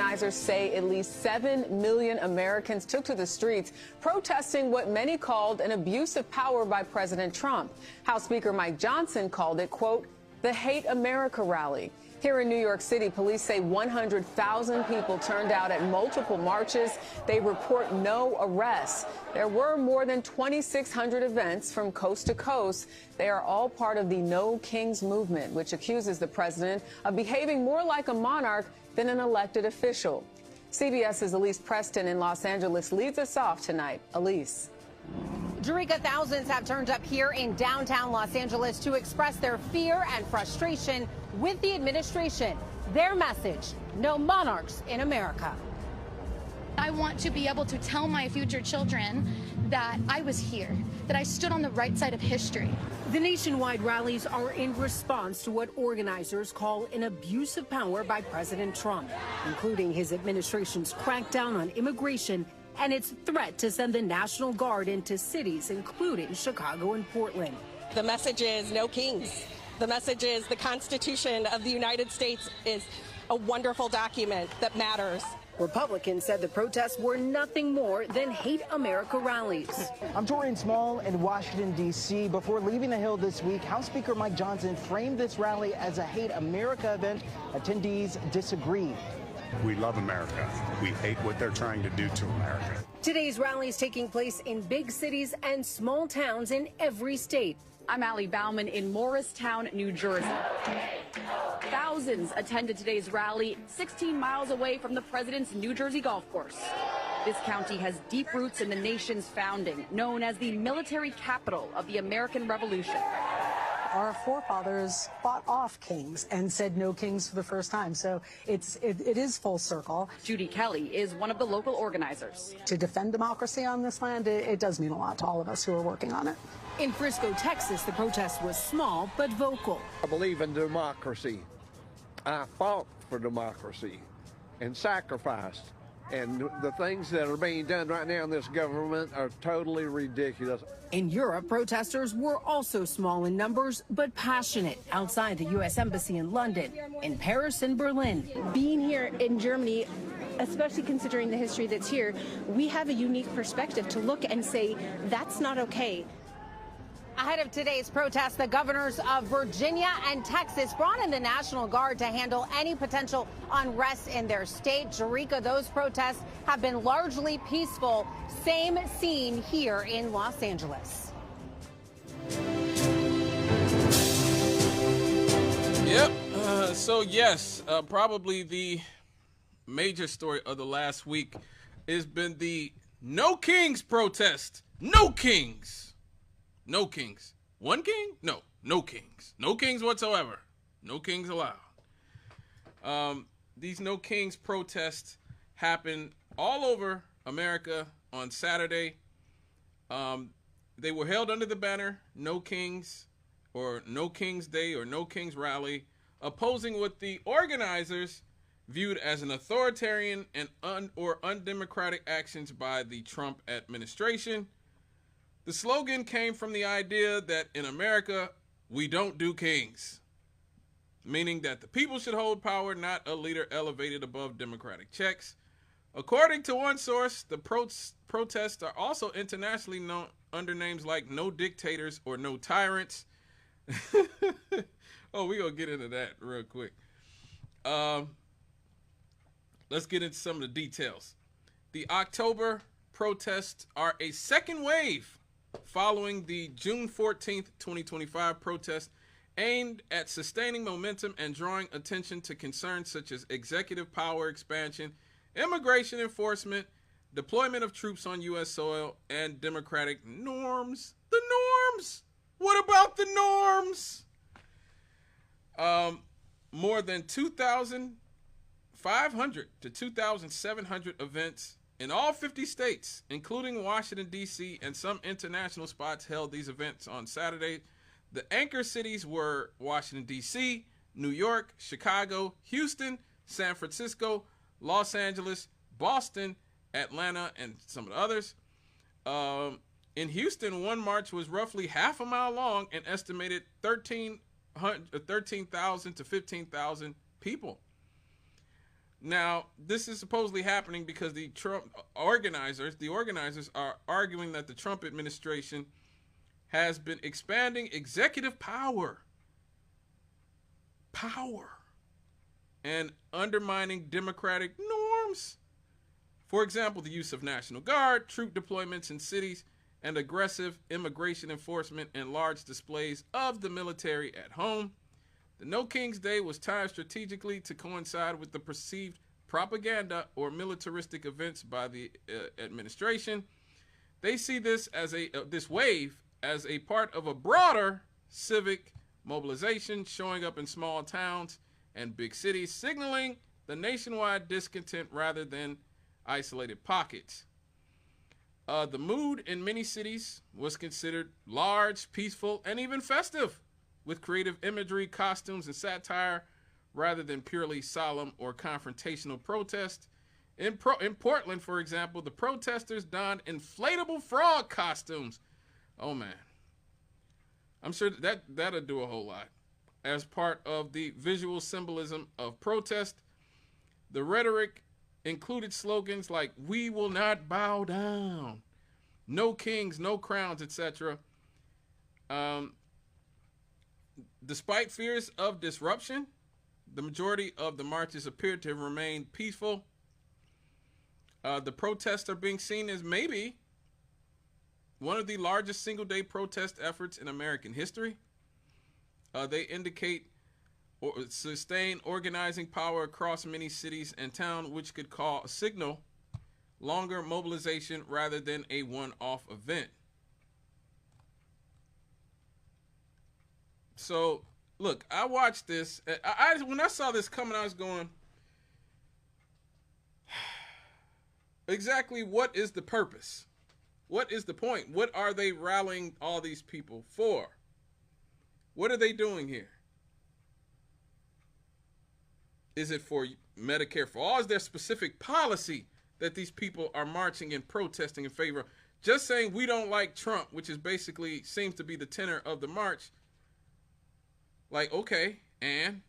organizers say at least 7 million Americans took to the streets protesting what many called an abuse of power by President Trump. House Speaker Mike Johnson called it, quote, the Hate America rally. Here in New York City, police say 100,000 people turned out at multiple marches. They report no arrests. There were more than 2,600 events from coast to coast. They are all part of the No Kings movement, which accuses the president of behaving more like a monarch than an elected official. CBS's Elise Preston in Los Angeles leads us off tonight. Elise. Jerika, thousands have turned up here in downtown Los Angeles to express their fear and frustration with the administration. Their message, no monarchs in America. I want to be able to tell my future children that I was here, that I stood on the right side of history. The nationwide rallies are in response to what organizers call an abuse of power by President Trump, including his administration's crackdown on immigration and its threat to send the National Guard into cities, including Chicago and Portland. The message is no kings. The message is the Constitution of the United States is a wonderful document that matters. Republicans said the protests were nothing more than Hate America rallies. I'm Torian Small in Washington, D.C. Before leaving the Hill this week, House Speaker Mike Johnson framed this rally as a Hate America event. Attendees disagreed. We love America. We hate what they're trying to do to America. Today's rally is taking place in big cities and small towns in every state. I'm Allie Bauman in Morristown, New Jersey. Thousands attended today's rally 16 miles away from the president's New Jersey golf course. This county has deep roots in the nation's founding, known as the military capital of the American Revolution. Our forefathers fought off kings and said no kings for the first time. So it is full circle. Judy Kelly is one of the local organizers. To defend democracy on this land, it does mean a lot to all of us who are working on it. In Frisco, Texas, the protest was small but vocal. I believe in democracy. I fought for democracy and sacrificed. And the things that are being done right now in this government are totally ridiculous. In Europe, protesters were also small in numbers, but passionate outside the U.S. Embassy in London, in Paris and Berlin. Being here in Germany, especially considering the history that's here, we have a unique perspective to look and say, that's not okay. Ahead of today's protest, the governors of Virginia and Texas brought in the National Guard to handle any potential unrest in their state. Jerika, those protests have been largely peaceful. Same scene here in Los Angeles. Yep. So, yes, probably the major story of the last week has been the No Kings protest. No kings. No kings. One king? No. No kings. No kings whatsoever. No kings allowed. These No Kings protests happened all over America on Saturday. They were held under the banner No Kings or No Kings Day or No Kings Rally, opposing what the organizers viewed as an authoritarian and undemocratic actions by the Trump administration. The slogan came from the idea that in America, we don't do kings, meaning that the people should hold power, not a leader elevated above democratic checks. According to one source, the protests are also internationally known under names like No Dictators or No Tyrants. Oh, we're going to get into that real quick. Let's get into some of the details. The October protests are a second wave following the June 14th, 2025 protest aimed at sustaining momentum and drawing attention to concerns such as executive power expansion, immigration enforcement, deployment of troops on U.S. soil, and democratic norms. The norms! What about the norms? More than 2,500 to 2,700 events in all 50 states, including Washington, D.C., and some international spots, held these events on Saturday. The anchor cities were Washington, D.C., New York, Chicago, Houston, San Francisco, Los Angeles, Boston, Atlanta, and some of the others. In Houston, one march was roughly half a mile long and estimated 13,000 to 15,000 people. Now, this is supposedly happening because the organizers are arguing that the Trump administration has been expanding executive power and undermining democratic norms. For example, the use of National Guard, troop deployments in cities, and aggressive immigration enforcement and large displays of the military at home. The No Kings Day was timed strategically to coincide with the perceived propaganda or militaristic events by the administration. They see this as this wave as a part of a broader civic mobilization showing up in small towns and big cities, signaling the nationwide discontent rather than isolated pockets. The mood in many cities was considered large, peaceful, and even festive, with creative imagery, costumes, and satire rather than purely solemn or confrontational protest. In Portland, for example, the protesters donned inflatable frog costumes. Oh, man. I'm sure that'll do a whole lot. As part of the visual symbolism of protest, the rhetoric included slogans like, "We will not bow down," "No kings, no crowns," etc. Despite fears of disruption, the majority of the marches appeared to have remained peaceful. The protests are being seen as maybe one of the largest single-day protest efforts in American history. They indicate sustained organizing power across many cities and towns, which could signal longer mobilization rather than a one-off event. So, look, I watched this. When I saw this coming, I was going, exactly what is the purpose? What is the point? What are they rallying all these people for? What are they doing here? Is it for Medicare for all? Is there specific policy that these people are marching and protesting in favor of? Just saying we don't like Trump, which is basically seems to be the tenor of the march. Like, okay, and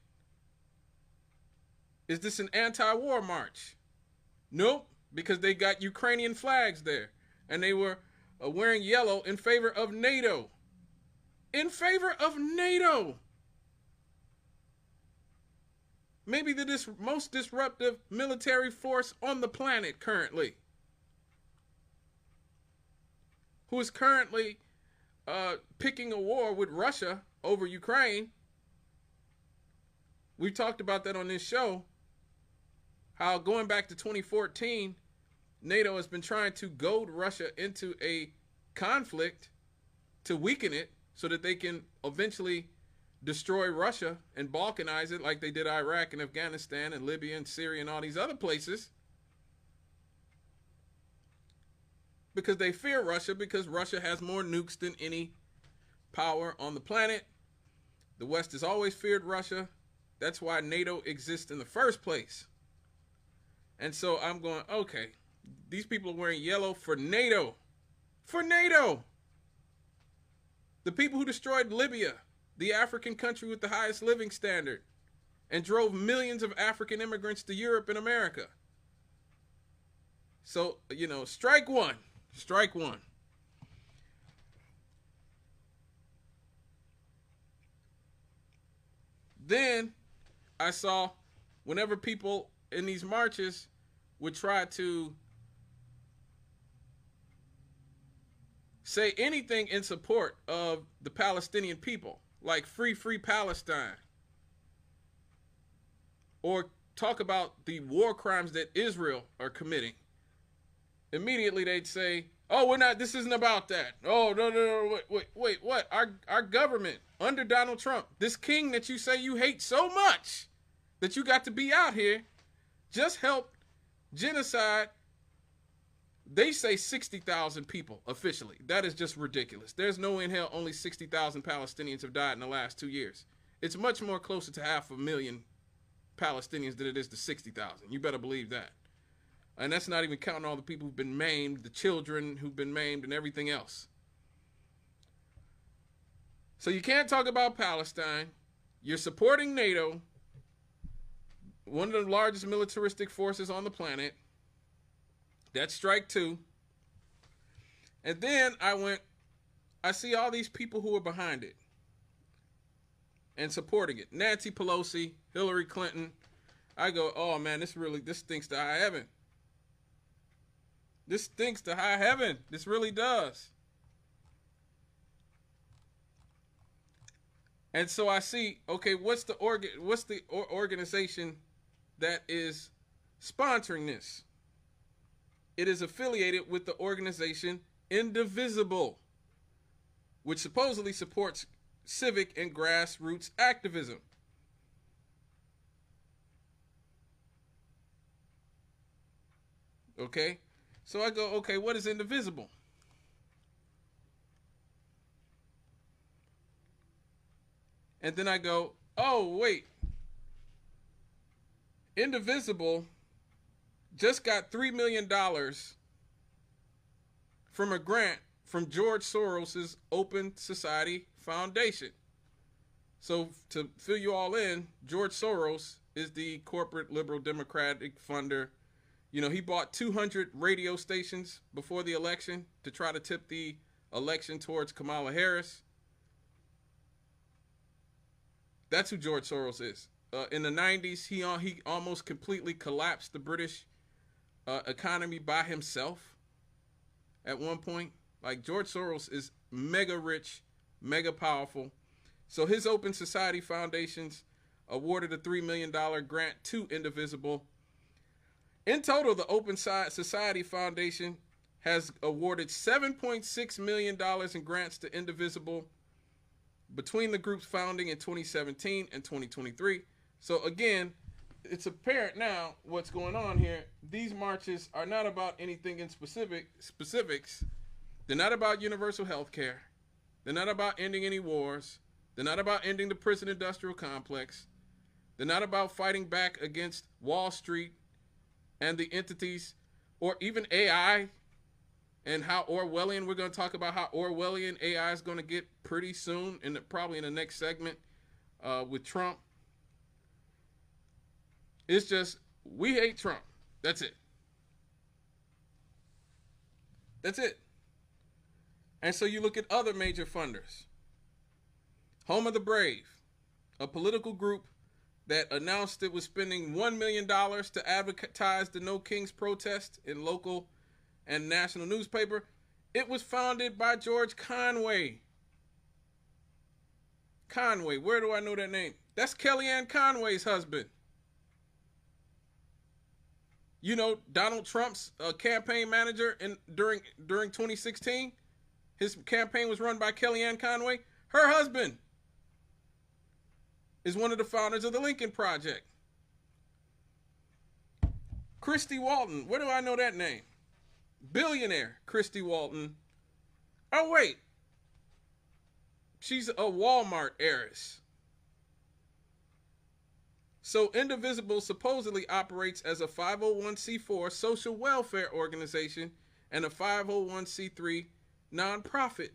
is this an anti-war march? Nope, because they got Ukrainian flags there. And they were wearing yellow in favor of NATO. In favor of NATO. Maybe the most disruptive military force on the planet currently. Who is currently picking a war with Russia over Ukraine. We talked about that on this show. How going back to 2014, NATO has been trying to goad Russia into a conflict to weaken it so that they can eventually destroy Russia and balkanize it like they did Iraq and Afghanistan and Libya and Syria and all these other places. Because they fear Russia, because Russia has more nukes than any power on the planet. The West has always feared Russia. That's why NATO exists in the first place. And so I'm going, okay, these people are wearing yellow for NATO. For NATO! The people who destroyed Libya, the African country with the highest living standard, and drove millions of African immigrants to Europe and America. So, you know, strike one. Strike one. Then I saw whenever people in these marches would try to say anything in support of the Palestinian people, like free Palestine, or talk about the war crimes that Israel are committing, immediately they'd say, oh, we're not, this isn't about that. Oh, no, wait, what? Our government under Donald Trump, this king that you say you hate so much that you got to be out here, just helped genocide, they say 60,000 people officially. That is just ridiculous. There's no way in hell only 60,000 Palestinians have died in the last 2 years. It's much more closer to 500,000 Palestinians than it is to 60,000. You better believe that. And that's not even counting all the people who've been maimed, the children who've been maimed, and everything else. So you can't talk about Palestine. You're supporting NATO. one of the largest militaristic forces on the planet. That's strike two. And then I see all these people who are behind it and supporting it. Nancy Pelosi, Hillary Clinton. I go, oh man, this stinks to high heaven. This stinks to high heaven. This really does. And so I see, okay, what's the organization that is sponsoring this? It is affiliated with the organization Indivisible, which supposedly supports civic and grassroots activism. Okay, so I go, okay, what is Indivisible? And then I go, oh, wait. Indivisible just got $3 million from a grant from George Soros's Open Society Foundation. So to fill you all in, George Soros is the corporate liberal democratic funder. You know, he bought 200 radio stations before the election to try to tip the election towards Kamala Harris. That's who George Soros is. In the 90s, he almost completely collapsed the British economy by himself at one point. Like, George Soros is mega rich, mega powerful. So his Open Society Foundations awarded a $3 million grant to Indivisible. In total, the Open Society Foundation has awarded $7.6 million in grants to Indivisible between the group's founding in 2017 and 2023. So again, it's apparent now what's going on here. These marches are not about anything in specifics. They're not about universal health care. They're not about ending any wars. They're not about ending the prison industrial complex. They're not about fighting back against Wall Street and the entities, or even AI, and how Orwellian. We're going to talk about how Orwellian AI is going to get pretty soon, probably in the next segment with Trump. It's just, we hate Trump. That's it. That's it. And so you look at other major funders. Home of the Brave, a political group that announced it was spending $1 million to advertise the No Kings protest in local and national newspaper. It was founded by George Conway. Conway, where do I know that name? That's Kellyanne Conway's husband. You know, Donald Trump's campaign manager during 2016, his campaign was run by Kellyanne Conway. Her husband is one of the founders of the Lincoln Project. Christy Walton, where do I know that name? Billionaire Christy Walton. Oh, wait. She's a Walmart heiress. So Indivisible supposedly operates as a 501c4 social welfare organization and a 501c3 nonprofit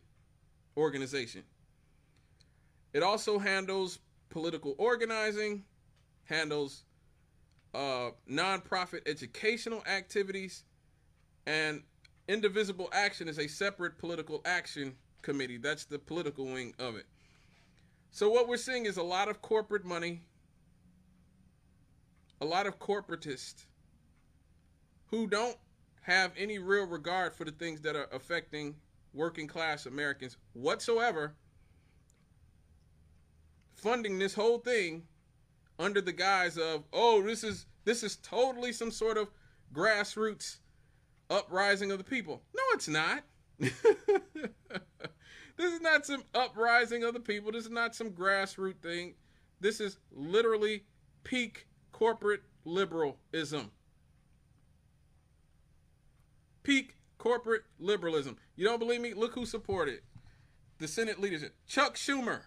organization. It also handles political organizing, handles nonprofit educational activities, and Indivisible Action is a separate political action committee. That's the political wing of it. So what we're seeing is a lot of corporate money, a lot of corporatists who don't have any real regard for the things that are affecting working class Americans whatsoever, funding this whole thing under the guise of, oh, this is totally some sort of grassroots uprising of the people. No, it's not. This is not some uprising of the people. This is not some grassroots thing. This is literally peak corporate liberalism. Peak corporate liberalism. You don't believe me? Look who supported the Senate leadership. Chuck Schumer,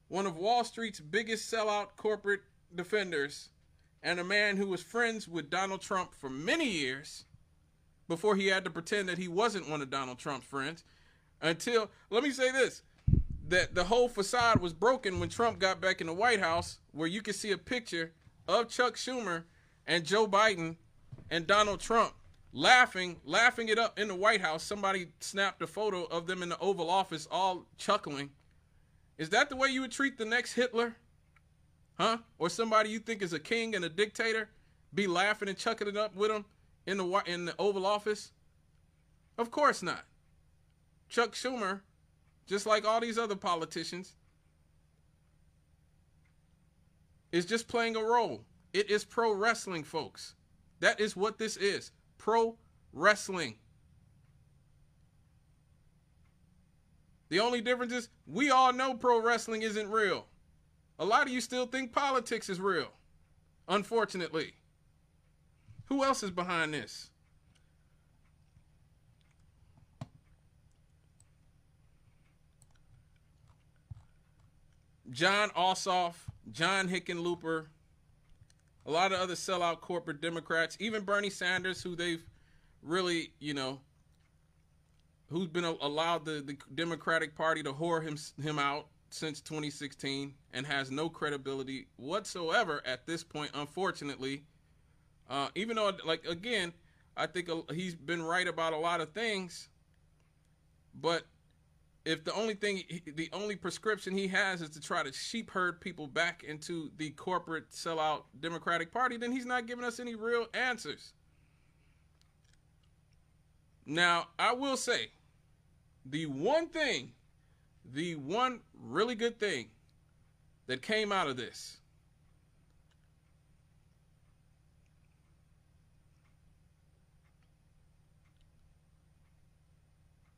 one of Wall Street's biggest sellout corporate defenders, and a man who was friends with Donald Trump for many years before he had to pretend that he wasn't one of Donald Trump's friends. Until, let me say this, that the whole facade was broken when Trump got back in the White House, where you can see a picture of Chuck Schumer and Joe Biden and Donald Trump laughing it up in the White House. Somebody snapped a photo of them in the Oval Office all chuckling. Is that the way you would treat the next Hitler? Huh? Or somebody you think is a king and a dictator? Be laughing and chucking it up with them in the Oval Office? Of course not. Chuck Schumer, just like all these other politicians, is just playing a role. It is pro wrestling, folks. That is what this is. Pro wrestling. The only difference is we all know pro wrestling isn't real. A lot of you still think politics is real, unfortunately. Who else is behind this? John Ossoff, John Hickenlooper, a lot of other sellout corporate Democrats, even Bernie Sanders, who they've really, who's been allowed the Democratic Party to whore him out since 2016 and has no credibility whatsoever at this point, unfortunately. Even though, again, I think he's been right about a lot of things, but if the only prescription he has is to try to sheep herd people back into the corporate sellout Democratic Party, then he's not giving us any real answers. Now, I will say, the one really good thing that came out of this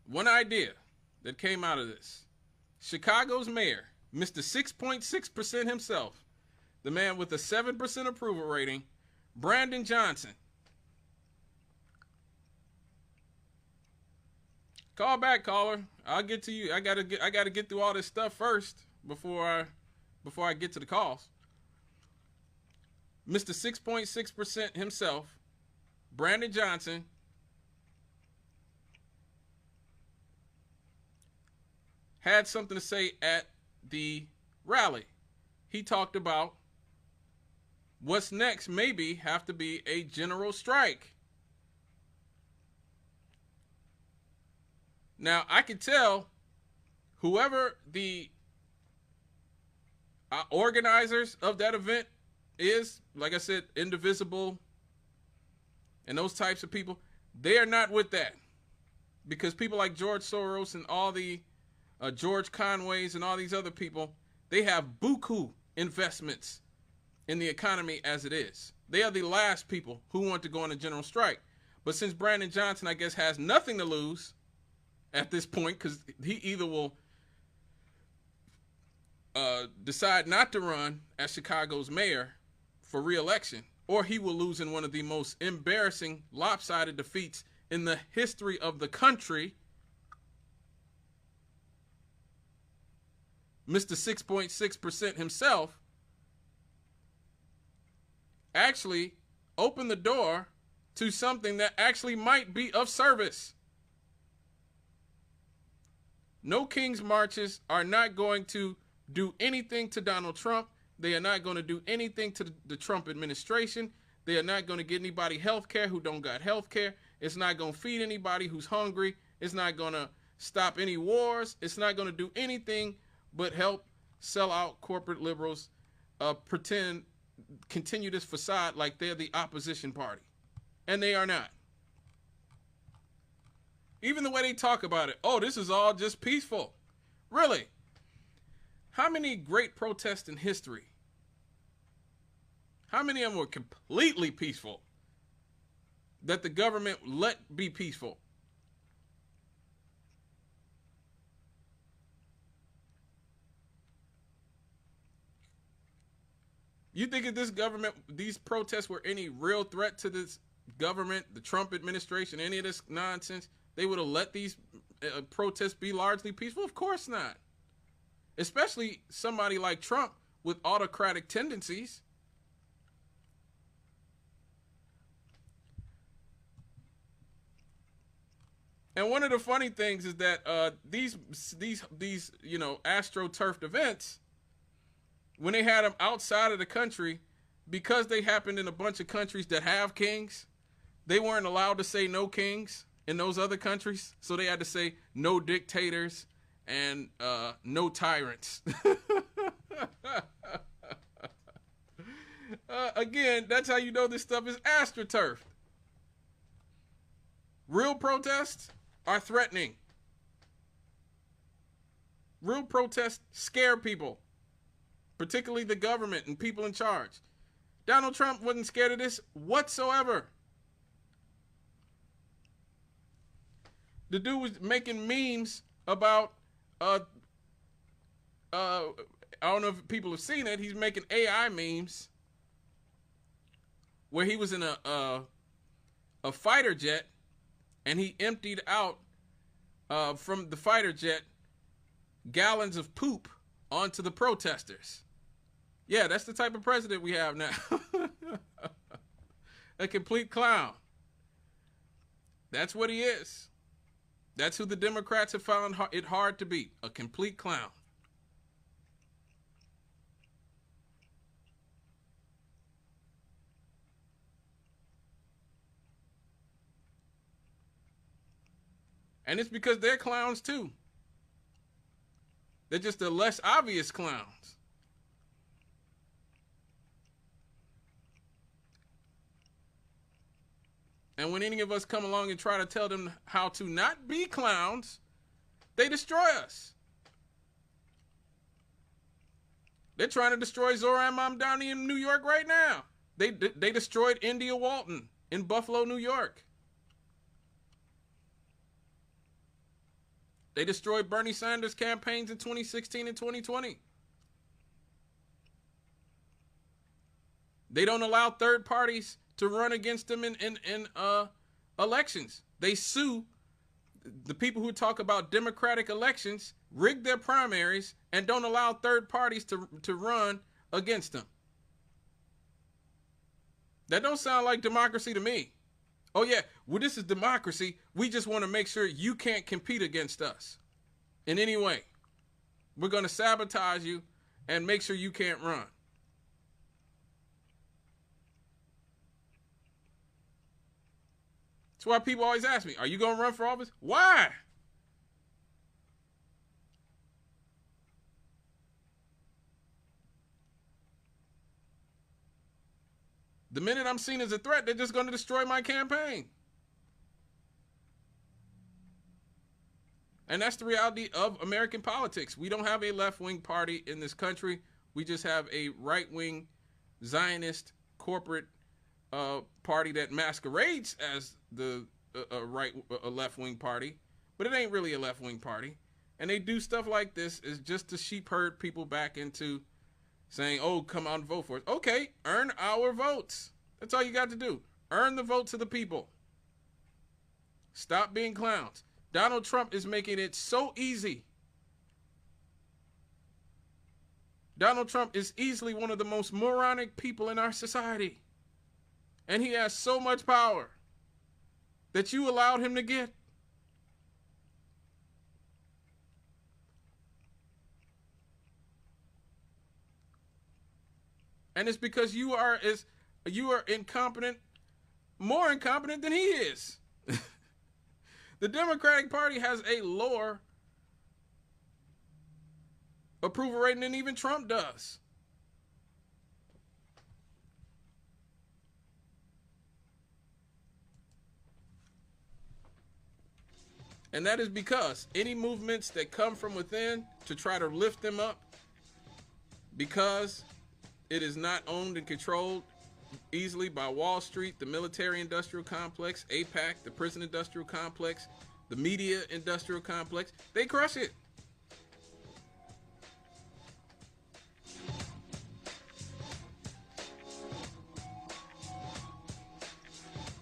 one idea that came out of this. Chicago's mayor, Mr. 6.6% himself, the man with a 7% approval rating, Brandon Johnson. Call back, caller. I'll get to you. I gotta get through all this stuff first before I get to the calls. Mr. 6.6% himself, Brandon Johnson, had something to say at the rally. He talked about what's next maybe have to be a general strike. Now, I can tell whoever the organizers of that event is, like I said, Indivisible and those types of people, they are not with that. Because people like George Soros and all the George Conways and all these other people, they have buku investments in the economy as it is. They are the last people who want to go on a general strike. But since Brandon Johnson, I guess, has nothing to lose at this point, because he either will decide not to run as Chicago's mayor for re-election, or he will lose in one of the most embarrassing, lopsided defeats in the history of the country. Mr. 6.6% himself actually opened the door to something that actually might be of service. No King's marches are not going to do anything to Donald Trump. They are not going to do anything to the Trump administration. They are not going to get anybody health care who don't got health care. It's not going to feed anybody who's hungry. It's not going to stop any wars. It's not going to do anything but help sell out corporate liberals continue this facade like they're the opposition party. And they are not. Even the way they talk about it, oh, this is all just peaceful. Really? How many great protests in history? How many of them were completely peaceful that the government let be peaceful? You think if this government, these protests were any real threat to this government, the Trump administration, any of this nonsense, they would have let these protests be largely peaceful? Of course not. Especially somebody like Trump with autocratic tendencies. And one of the funny things is that these AstroTurf events, when they had them outside of the country, because they happened in a bunch of countries that have kings, they weren't allowed to say no kings in those other countries. So they had to say no dictators and no tyrants. Again, that's how you know this stuff is astroturf. Real protests are threatening. Real protests scare people, particularly the government and people in charge. Donald Trump wasn't scared of this whatsoever. The dude was making memes about, I don't know if people have seen it, he's making AI memes where he was in a fighter jet and he emptied out from the fighter jet gallons of poop onto the protesters. Yeah, that's the type of president we have now. A complete clown. That's what he is. That's who the Democrats have found it hard to beat. A complete clown. And it's because they're clowns too. They're just the less obvious clowns. And when any of us come along and try to tell them how to not be clowns, they destroy us. They're trying to destroy Zoran Mamdani in New York right now. They destroyed India Walton in Buffalo, New York. They destroyed Bernie Sanders' campaigns in 2016 and 2020. They don't allow third parties to run against them in elections. They sue the people who talk about democratic elections, rig their primaries, and don't allow third parties to run against them. That don't sound like democracy to me. Oh yeah, well this is democracy. We just want to make sure you can't compete against us in any way. We're going to sabotage you and make sure you can't run. That's why people always ask me, are you going to run for office? Why? The minute I'm seen as a threat, they're just going to destroy my campaign. And that's the reality of American politics. We don't have a left-wing party in this country. We just have a right-wing Zionist corporate party that masquerades as a left-wing party, but it ain't really a left-wing party. And they do stuff like this is just to sheep herd people back into saying, oh, come out and vote for us. Okay, earn our votes. That's all you got to do. Earn the votes of the people. Stop being clowns. Donald Trump is making it so easy. Donald Trump is easily one of the most moronic people in our society. And he has so much power that you allowed him to get. And it's because you are incompetent, more incompetent than he is. The Democratic Party has a lower approval rating than even Trump does. And that is because any movements that come from within to try to lift them up, because it is not owned and controlled easily by Wall Street, the military-industrial complex, AIPAC, the prison-industrial complex, the media-industrial complex, they crush it.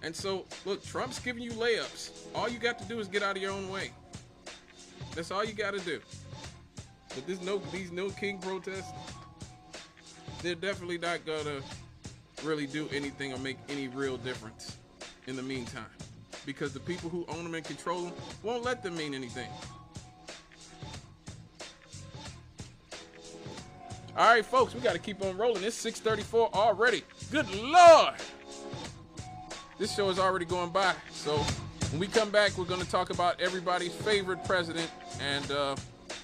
And so, look, Trump's giving you layups. All you got to do is get out of your own way. That's all you got to do. But these no king protests, they're definitely not going to really do anything or make any real difference in the meantime, because the people who own them and control them won't let them mean anything. All right, folks, we got to keep on rolling. It's 6:34 already. Good Lord. This show is already going by. So when we come back, we're going to talk about everybody's favorite president and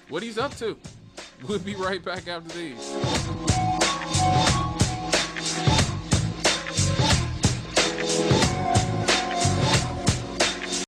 what he's up to. We'll be right back after these.